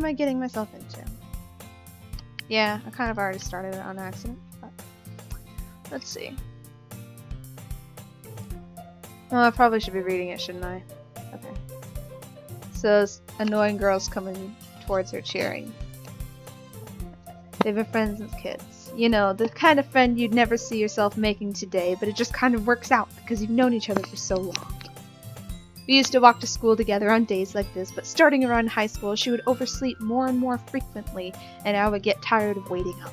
am I getting myself into? Yeah, I kind of already started it on accident, but let's see. Oh, I probably should be reading it, shouldn't I? Okay. So, annoying girls coming towards her cheering. They've been friends since kids. You know, the kind of friend you'd never see yourself making today, but it just kind of works out because you've known each other for so long. We used to walk to school together on days like this, but starting around high school, she would oversleep more and more frequently, and I would get tired of waiting up.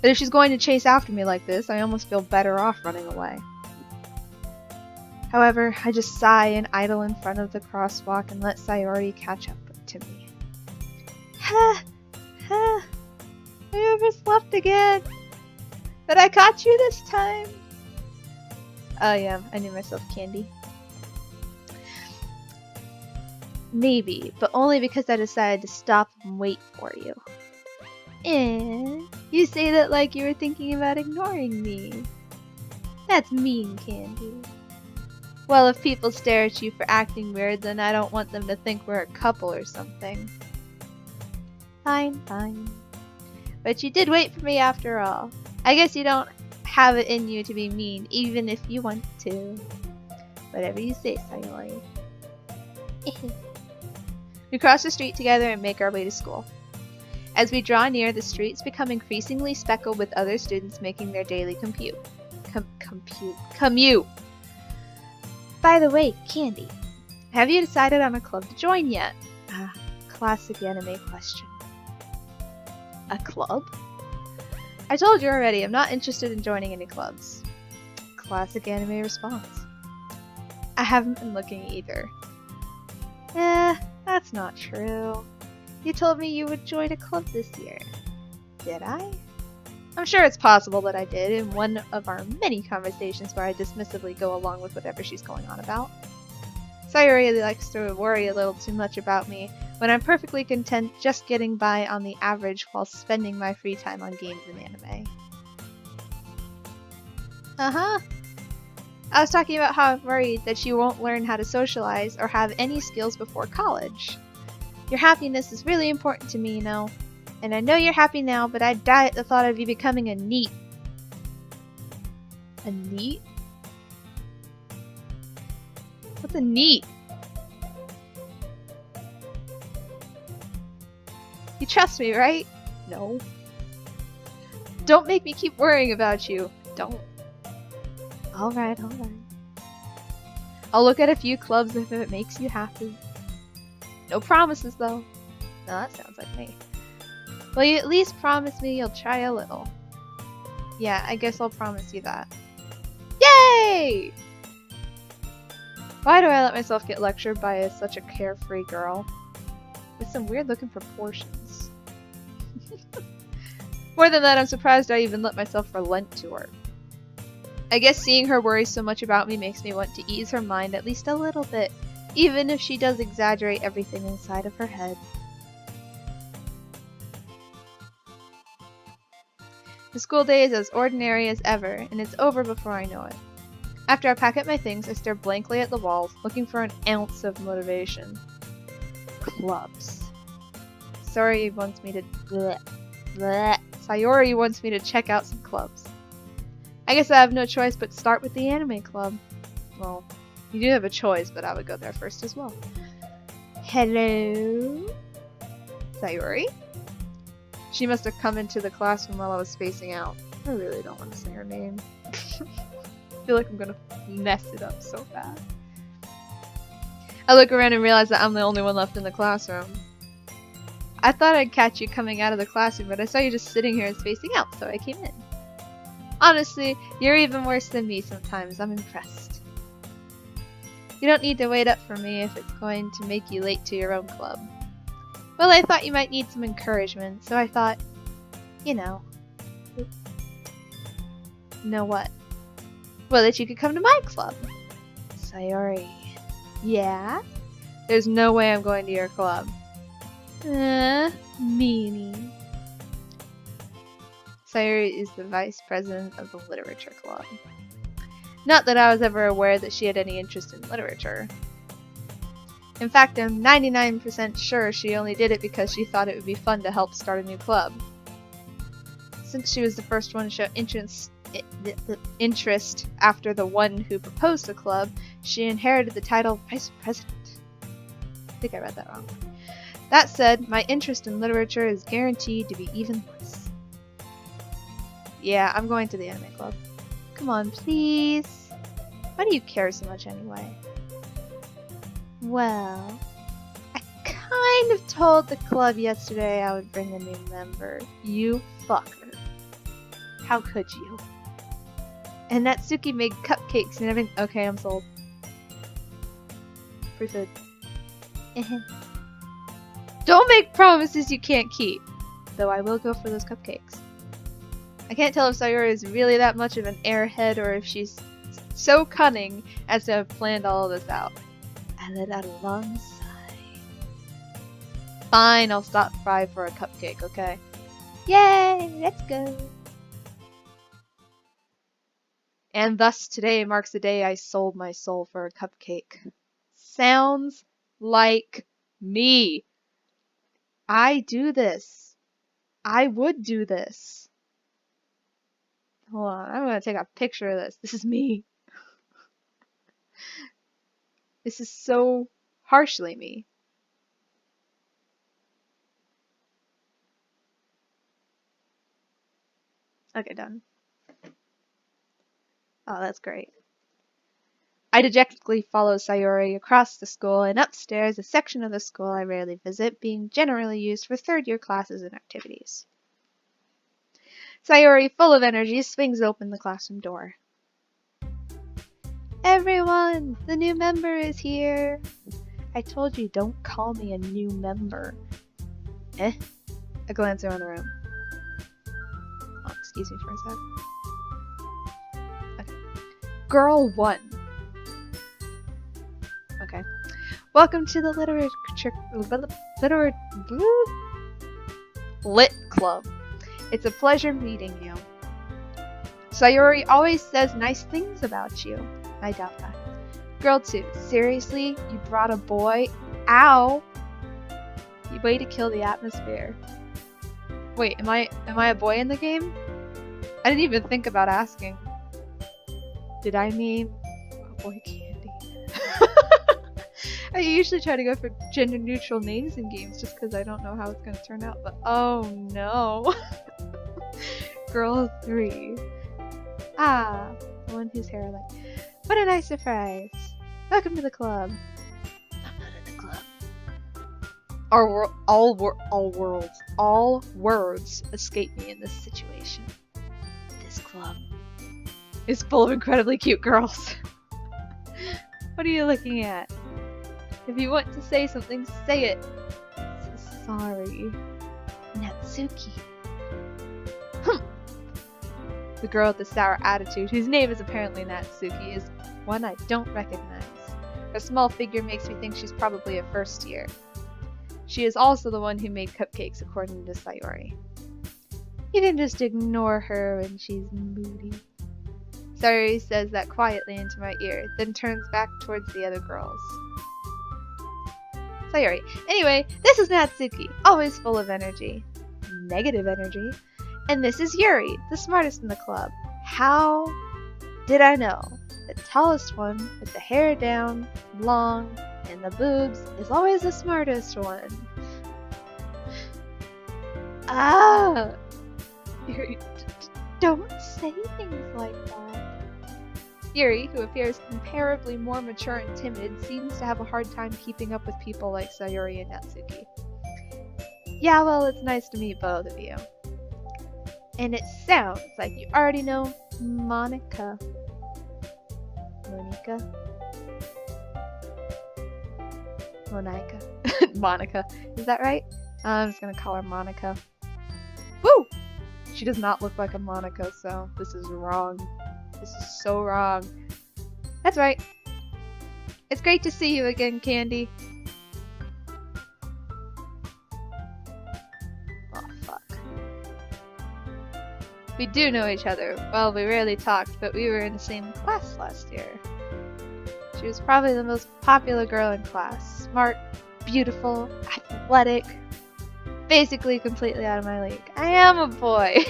But if she's going to chase after me like this, I almost feel better off running away. However, I just sigh and idle in front of the crosswalk and let Sayori catch up to me. Ha! Ha! I overslept again! But I caught you this time! Oh yeah, I knew myself candy. Maybe, but only because I decided to stop and wait for you. And you say that like you were thinking about ignoring me. That's mean, Candy. Well, if people stare at you for acting weird, then I don't want them to think we're a couple or something. Fine, fine. But you did wait for me after all. I guess you don't have it in you to be mean, even if you want to. Whatever you say, Sayori. We cross the street together and make our way to school. As we draw near, the streets become increasingly speckled with other students making their daily commute. By the way, Candy, have you decided on a club to join yet? Ah, classic anime question. A club? I told you already, I'm not interested in joining any clubs. Classic anime response. I haven't been looking either. That's not true. You told me you would join a club this year. Did I? I'm sure it's possible that I did in one of our many conversations where I dismissively go along with whatever she's going on about. Sayori likes to worry a little too much about me when I'm perfectly content just getting by on the average while spending my free time on games and anime. Uh-huh. I was talking about how I'm worried that you won't learn how to socialize or have any skills before college. Your happiness is really important to me, you know. And I know you're happy now, but I'd die at the thought of you becoming a NEET. A NEET? What's a NEET? You trust me, right? No. Don't make me keep worrying about you. Don't. Alright, alright. I'll look at a few clubs if it makes you happy. No promises, though. No, that sounds like me. Will you at least promise me you'll try a little? Yeah, I guess I'll promise you that. Yay! Why do I let myself get lectured by such a carefree girl? With some weird looking proportions. More than that, I'm surprised I even let myself relent to her. I guess seeing her worry so much about me makes me want to ease her mind at least a little bit, even if she does exaggerate everything inside of her head. The school day is as ordinary as ever, and it's over before I know it. After I pack up my things, I stare blankly at the walls, looking for an ounce of motivation. Clubs. Sayori wants me to check out some clubs. I guess I have no choice but start with the anime club. Well, you do have a choice, but I would go there first as well. Hello? Sayori? She must have come into the classroom while I was spacing out. I really don't want to say her name. I feel like I'm gonna mess it up so bad. I look around and realize that I'm the only one left in the classroom. I thought I'd catch you coming out of the classroom, but I saw you just sitting here and spacing out, so I came in. Honestly, you're even worse than me sometimes. I'm impressed. You don't need to wait up for me if it's going to make you late to your own club. Well, I thought you might need some encouragement, so I thought, you know. Know what? Well, that you could come to my club. Sayori. Yeah? There's no way I'm going to your club. Meanie. Sayori is the vice president of the literature club. Not that I was ever aware that she had any interest in literature. In fact, I'm 99% sure she only did it because she thought it would be fun to help start a new club. Since she was the first one to show interest after the one who proposed the club, she inherited the title of Vice President. I think I read that wrong. That said, my interest in literature is guaranteed to be even worse. Yeah, I'm going to the anime club. Come on, please. Why do you care so much anyway? Well, I kind of told the club yesterday I would bring a new member. You fucker. How could you? And Natsuki made cupcakes and everything. Okay, I'm sold. Free food. Don't make promises you can't keep. Though I will go for those cupcakes. I can't tell if Sayori is really that much of an airhead or if she's so cunning as to have planned all of this out. I let out a long sigh. Fine, I'll stop by for a cupcake, okay? Yay! Let's go! And thus today marks the day I sold my soul for a cupcake. Sounds like me. I do this. I would do this. Hold on, I'm gonna take a picture of this. This is me. This is so harshly me. Okay, done. Oh, that's great. I dejectedly follow Sayori across the school and upstairs, a section of the school I rarely visit, being generally used for third-year classes and activities. Sayori, full of energy, swings open the classroom door. Everyone! The new member is here! I told you, don't call me a new member. I glance around the room. Oh, excuse me for a sec. Okay. Girl 1. Okay. Welcome to the Lit Club. It's a pleasure meeting you. Sayori always says nice things about you. I doubt that. Girl 2, seriously? You brought a boy? Ow! You way to kill the atmosphere. Wait, am I a boy in the game? I didn't even think about asking. Did I mean a boy candy? I usually try to go for gender neutral names in games just because I don't know how it's gonna turn out, but oh no. Girl 3. Ah, the one whose hair I like. What a nice surprise. Welcome to the club. I'm not in the club. All words escape me in this situation. This club is full of incredibly cute girls. What are you looking at? If you want to say something, say it. So sorry. Natsuki. The girl with the sour attitude, whose name is apparently Natsuki, is one I don't recognize. Her small figure makes me think she's probably a first year. She is also the one who made cupcakes, according to Sayori. You can just ignore her when she's moody. Sayori says that quietly into my ear, then turns back towards the other girls. Sayori. Anyway, this is Natsuki, always full of energy. Negative energy. And this is Yuri, the smartest in the club. How did I know? The tallest one, with the hair down, long, and the boobs, is always the smartest one. Ah! Yuri, don't say things like that. Yuri, who appears comparably more mature and timid, seems to have a hard time keeping up with people like Sayori and Natsuki. Yeah, well, it's nice to meet both of you. And it sounds like you already know Monica. Monica. Is that right? I'm just gonna call her Monica. Woo! She does not look like a Monica, so this is wrong. This is so wrong. That's right. It's great to see you again, Candy. Oh, fuck. We do know each other. Well, we rarely talked, but we were in the same class last year. She was probably the most popular girl in class. Smart, beautiful, athletic, basically completely out of my league. I am a boy.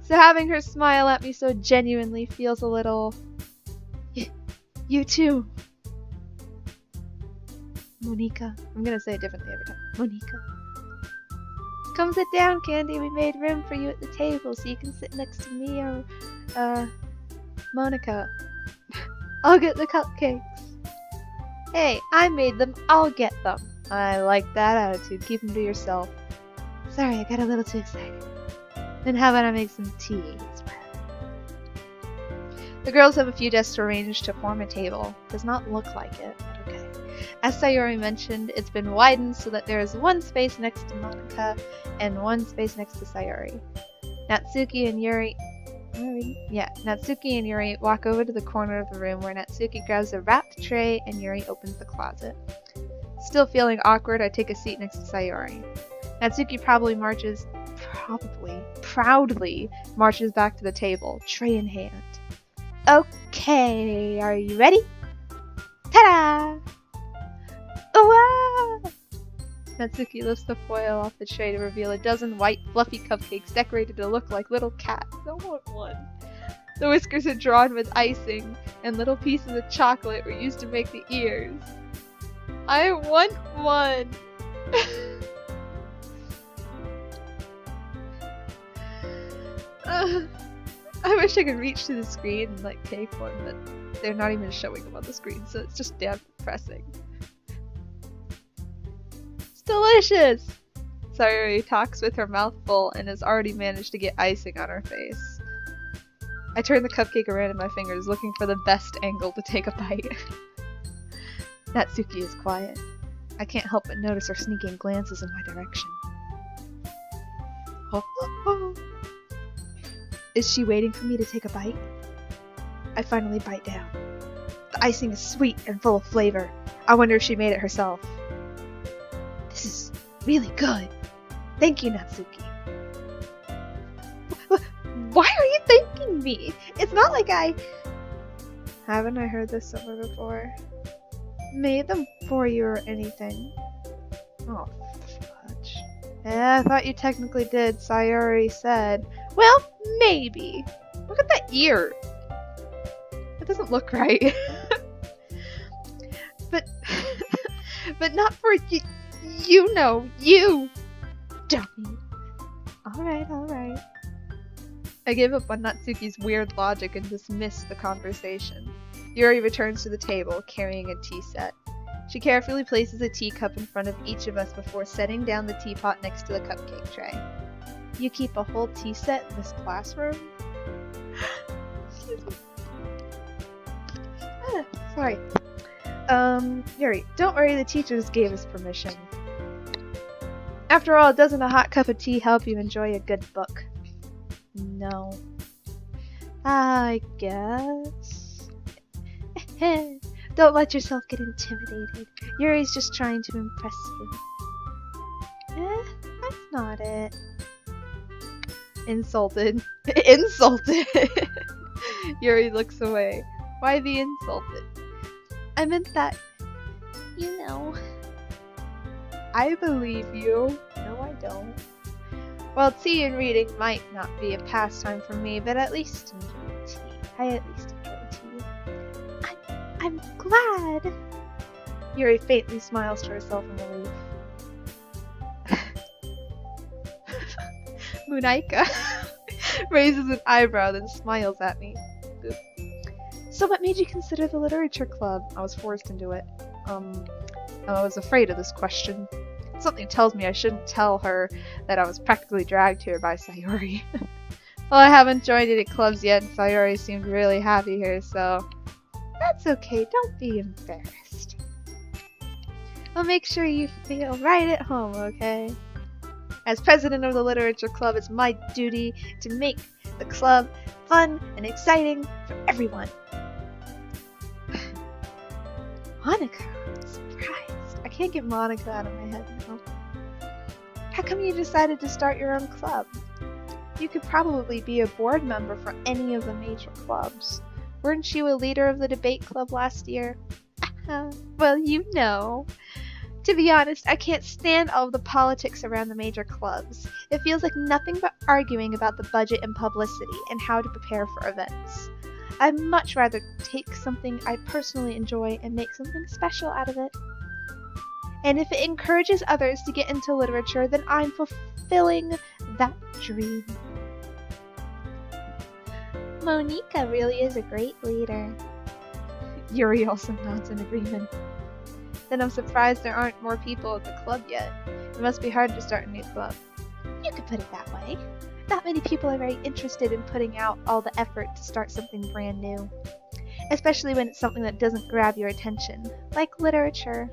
So having her smile at me so genuinely feels a little... You too. Monica. I'm gonna say it differently every time. Monica. Come sit down, Candy. We made room for you at the table so you can sit next to me or, Monica. I'll get the cupcakes. Hey, I made them. I'll get them. I like that attitude. Keep them to yourself. Sorry, I got a little too excited. Then how about I make some tea? The girls have a few desks arranged to form a table. Does not look like it, but okay. As Sayori mentioned, it's been widened so that there is one space next to Monica and one space next to Sayori. Natsuki and Yuri walk over to the corner of the room where Natsuki grabs a wrapped tray and Yuri opens the closet. Still feeling awkward, I take a seat next to Sayori. Natsuki proudly marches back to the table, tray in hand. Okay, are you ready? Ta-da! Wow! Natsuki lifts the foil off the tray to reveal a dozen white, fluffy cupcakes decorated to look like little cats. I want one. The whiskers are drawn with icing, and little pieces of chocolate were used to make the ears. I want one! I wish I could reach to the screen and like take one, but they're not even showing them on the screen, so it's just damn depressing. It's delicious! Sayori talks with her mouth full and has already managed to get icing on her face. I turn the cupcake around in my fingers, looking for the best angle to take a bite. Natsuki is quiet. I can't help but notice her sneaking glances in my direction. Is she waiting for me to take a bite? I finally bite down. The icing is sweet and full of flavor. I wonder if she made it herself. This is really good. Thank you, Natsuki. Why are you thanking me? It's not like I... Haven't I heard this somewhere before? Made them for you or anything. Oh, fudge. Yeah, I thought you technically did. Sayori said. Well, maybe. Look at that ear. It doesn't look right. but not for you. You know, you. Dummy. Alright. I give up on Natsuki's weird logic and dismiss the conversation. Yuri returns to the table, carrying a tea set. She carefully places a teacup in front of each of us before setting down the teapot next to the cupcake tray. You keep a whole tea set in this classroom? Sorry. Yuri, don't worry, the teachers gave us permission. After all, doesn't a hot cup of tea help you enjoy a good book? No. I guess. Don't let yourself get intimidated. Yuri's just trying to impress you. That's not it. Insulted. Insulted! Yuri looks away. Why be insulted? I meant that, you know. I believe you. No, I don't. Well, tea and reading might not be a pastime for me, but at least enjoy tea. I at least enjoy tea. I'm glad. Yuri faintly smiles to herself in relief. Munaika raises an eyebrow, then smiles at me. Good. So what made you consider the literature club? I was forced into it. I was afraid of this question. Something tells me I shouldn't tell her that I was practically dragged here by Sayori. Well, I haven't joined any clubs yet, and Sayori seemed really happy here, so... That's okay, don't be embarrassed. I'll make sure you feel right at home, okay? As president of the literature club, it's my duty to make the club fun and exciting for everyone. Monica, I'm surprised. I can't get Monica out of my head now. How come you decided to start your own club? You could probably be a board member for any of the major clubs. Weren't you a leader of the debate club last year? Well, you know. To be honest, I can't stand all of the politics around the major clubs. It feels like nothing but arguing about the budget and publicity and how to prepare for events. I'd much rather take something I personally enjoy and make something special out of it. And if it encourages others to get into literature, then I'm fulfilling that dream. Monika really is a great leader. Yuri also nods in agreement. Then I'm surprised there aren't more people at the club yet. It must be hard to start a new club. You could put it that way. Not many people are very interested in putting out all the effort to start something brand new. Especially when it's something that doesn't grab your attention, like literature.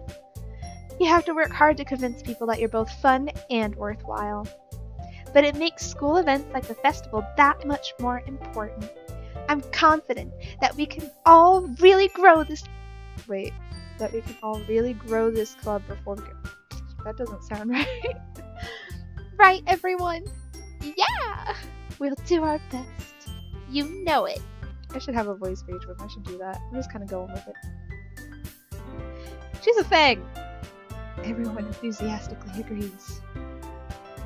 You have to work hard to convince people that you're both fun and worthwhile. But it makes school events like the festival that much more important. I'm confident that we can all really grow this... that we can all really grow this club before we go... That doesn't sound right. Right, everyone? Yeah! We'll do our best. You know it. I should have a voice page with. I should do that. I'm just kind of going with it. She's a fang! Everyone enthusiastically agrees.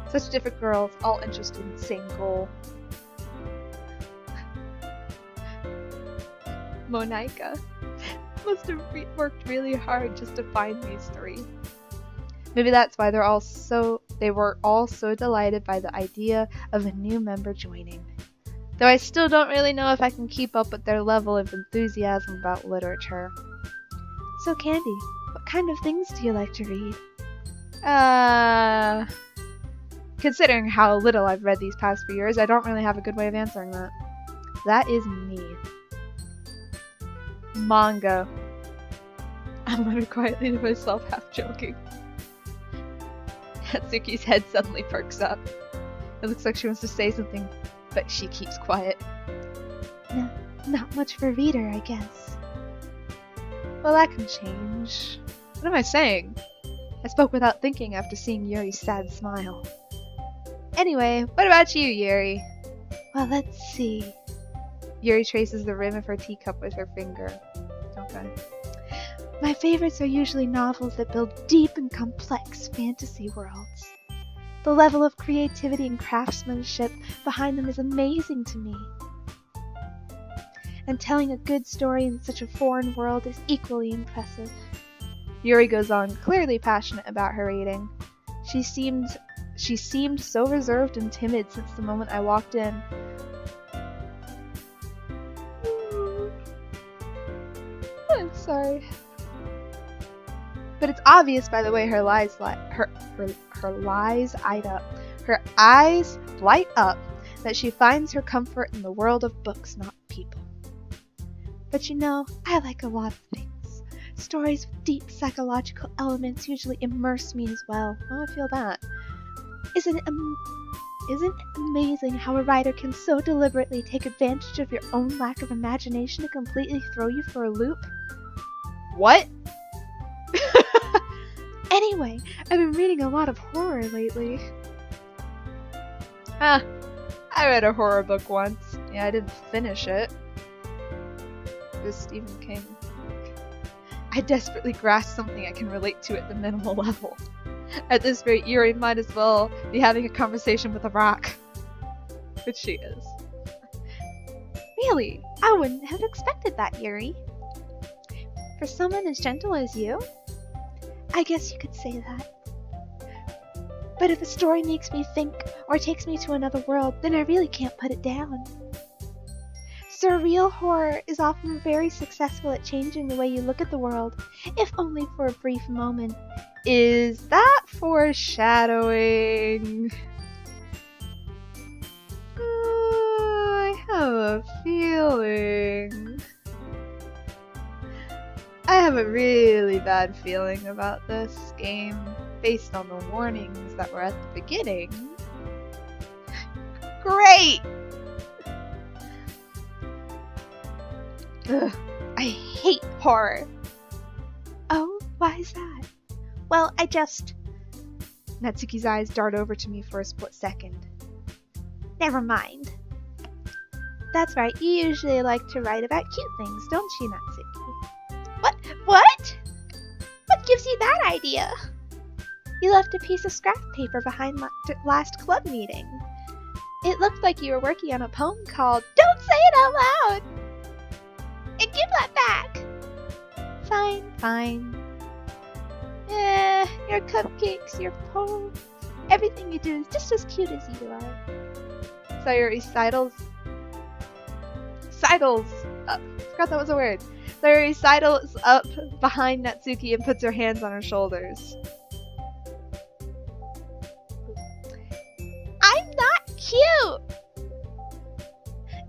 Such different girls, all interested in the same goal. Monika must have worked really hard just to find these three. Maybe that's why they were all so delighted by the idea of a new member joining. Though I still don't really know if I can keep up with their level of enthusiasm about literature. So Candy, what kind of things do you like to read? Considering how little I've read these past few years, I don't really have a good way of answering that. That is me. Manga. I muttered quietly to myself, half joking. Hatsuki's head suddenly perks up. It looks like she wants to say something, but she keeps quiet. No, not much for a reader, I guess. Well, that can change. What am I saying? I spoke without thinking after seeing Yuri's sad smile. Anyway, what about you, Yuri? Well, let's see. Yuri traces the rim of her teacup with her finger. Okay. My favorites are usually novels that build deep and complex fantasy worlds. The level of creativity and craftsmanship behind them is amazing to me. And telling a good story in such a foreign world is equally impressive. Yuri goes on, clearly passionate about her reading. She seemed so reserved and timid since the moment I walked in. I'm sorry. But it's obvious by the way her eyes light up that she finds her comfort in the world of books, not people. But you know, I like a lot of things. Stories with deep psychological elements usually immerse me as well. Oh, I feel that. Isn't it amazing how a writer can so deliberately take advantage of your own lack of imagination to completely throw you for a loop? What? Anyway, I've been reading a lot of horror lately. I read a horror book once. Yeah, I didn't finish it. It was Stephen King. I desperately grasp something I can relate to at the minimal level. At this rate, Yuri might as well be having a conversation with a rock. Which she is. Really? I wouldn't have expected that, Yuri. For someone as gentle as you? I guess you could say that. But if a story makes me think or takes me to another world, then I really can't put it down. Surreal horror is often very successful at changing the way you look at the world, if only for a brief moment. Is that foreshadowing? I have a feeling. I have a really bad feeling about this game, based on the warnings that were at the beginning. Great! Ugh, I hate horror. Oh, why is that? Well, Natsuki's eyes dart over to me for a split second. Never mind. That's right, you usually like to write about cute things, don't you, Natsuki? What? What gives you that idea? You left a piece of scrap paper behind last club meeting. It looked like you were working on a poem called Don't Say It Out Loud! And give that back! Fine. Your cupcakes, your poem, everything you do is just as cute as you are. Sayuri sidles up. Forgot that was a word. Sayuri sidles up behind Natsuki and puts her hands on her shoulders. I'm not cute!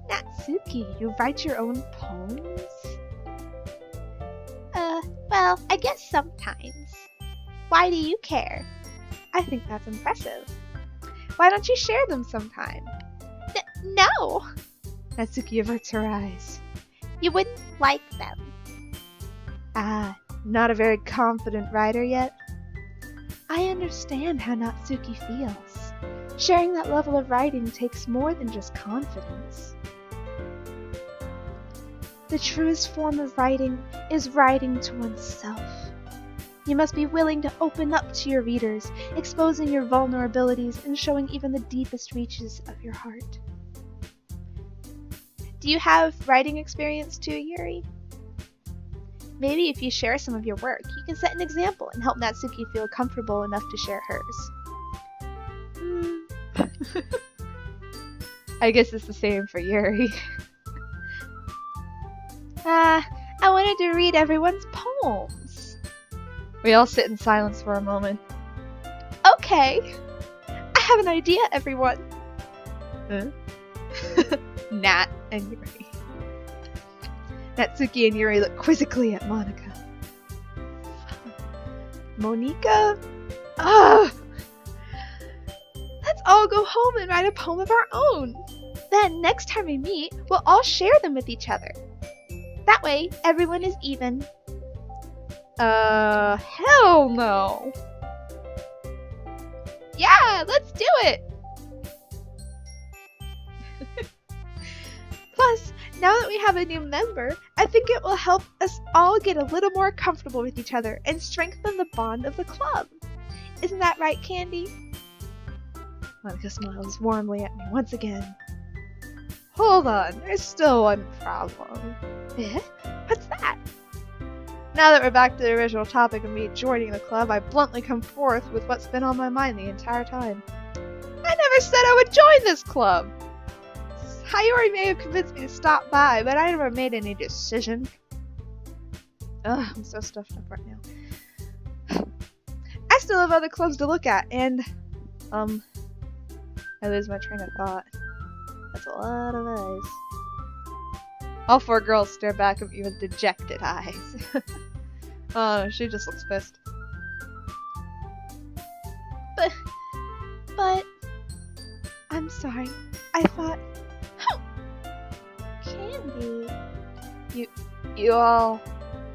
Natsuki, you write your own poems? Well, I guess sometimes. Why do you care? I think that's impressive. Why don't you share them sometime? No! Natsuki averts her eyes. You wouldn't like them. Not a very confident writer yet? I understand how Natsuki feels. Sharing that level of writing takes more than just confidence. The truest form of writing is writing to oneself. You must be willing to open up to your readers, exposing your vulnerabilities and showing even the deepest reaches of your heart. Do you have writing experience too, Yuri? Maybe if you share some of your work, you can set an example and help Natsuki feel comfortable enough to share hers. I guess it's the same for Yuri. I wanted to read everyone's poems. We all sit in silence for a moment. Okay. I have an idea, everyone. Huh? Nat and Yuri. Natsuki and Yuri look quizzically at Monika. Monika? Ugh! Let's all go home and write a poem of our own. Then, next time we meet, we'll all share them with each other. That way, everyone is even. Hell no! Yeah, let's do it! Plus, now that we have a new member, I think it will help us all get a little more comfortable with each other and strengthen the bond of the club. Isn't that right, Candy? Monika smiles warmly at me once again. Hold on, there's still one problem. Eh? What's that? Now that we're back to the original topic of me joining the club, I bluntly come forth with what's been on my mind the entire time. I never said I would join this club! Sayuri may have convinced me to stop by, but I never made any decision. Ugh, I'm so stuffed up right now. I still have other clubs to look at, and, I lose my train of thought. That's a lot of eyes. All four girls stare back at me with dejected eyes. Oh, she just looks pissed. But... I'm sorry. I thought... Candy... You all...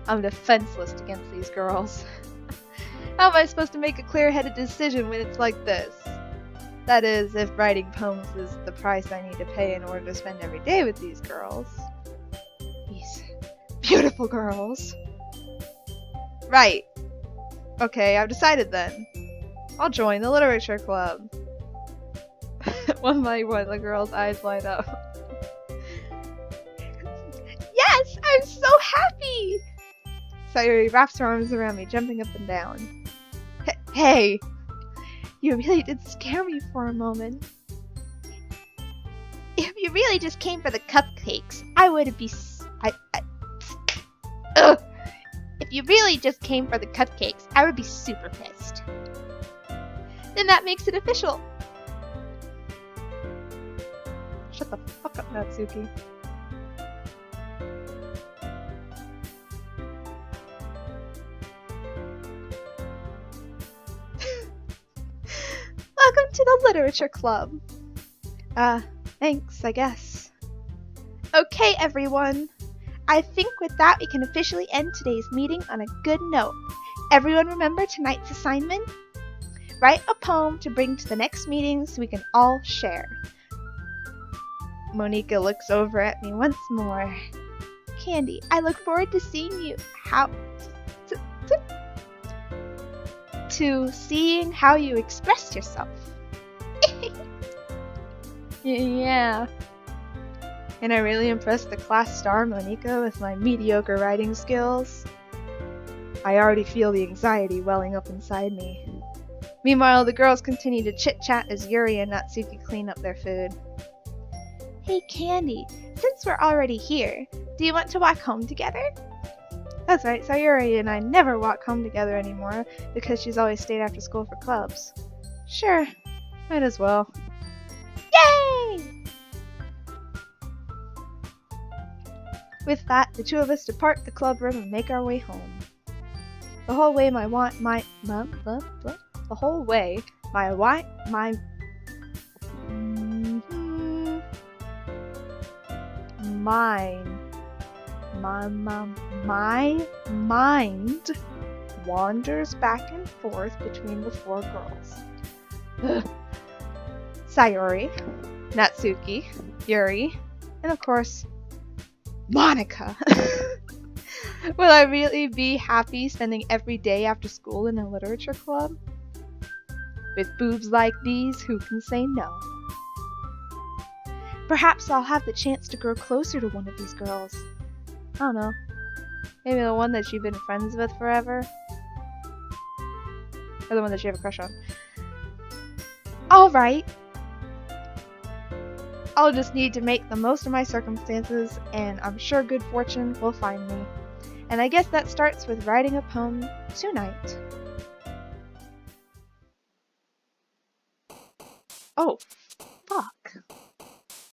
I'm defenseless against these girls. How am I supposed to make a clear-headed decision when it's like this? That is, if writing poems is the price I need to pay in order to spend every day with these girls. These beautiful girls. Right. Okay, I've decided then. I'll join the literature club. One by one, the girls' eyes light up. Yes! I'm so happy! Sayuri wraps her arms around me, jumping up and down. Hey! You really did scare me for a moment. If you really just came for the cupcakes, I would be... If you really just came for the cupcakes, I would be super pissed. Then that makes it official. Shut the fuck up, Natsuki. Welcome to the literature club. Thanks, I guess. Okay, everyone. I think with that we can officially end today's meeting on a good note. Everyone remember tonight's assignment? Write a poem to bring to the next meeting so we can all share. Monica looks over at me once more. Candy, I look forward to seeing you to seeing how you express yourself. Yeah. And I really impressed the class star Monica with my mediocre writing skills. I already feel the anxiety welling up inside me. Meanwhile, the girls continue to chit-chat as Yuri and Natsuki clean up their food. Hey Candy, since we're already here, do you want to walk home together? That's right, Sayuri and I never walk home together anymore because she's always stayed after school for clubs. Sure, might as well. Yay! With that, the two of us depart the club room and make our way home. The whole way my mind wanders back and forth between the four girls. Sayuri, Natsuki, Yuri, and of course, Monica. Will I really be happy spending every day after school in a literature club? With boobs like these, who can say no? Perhaps I'll have the chance to grow closer to one of these girls. I don't know. Maybe the one that you've been friends with forever? Or the one that you have a crush on? Alright. I'll just need to make the most of my circumstances, and I'm sure good fortune will find me. And I guess that starts with writing a poem tonight. Oh,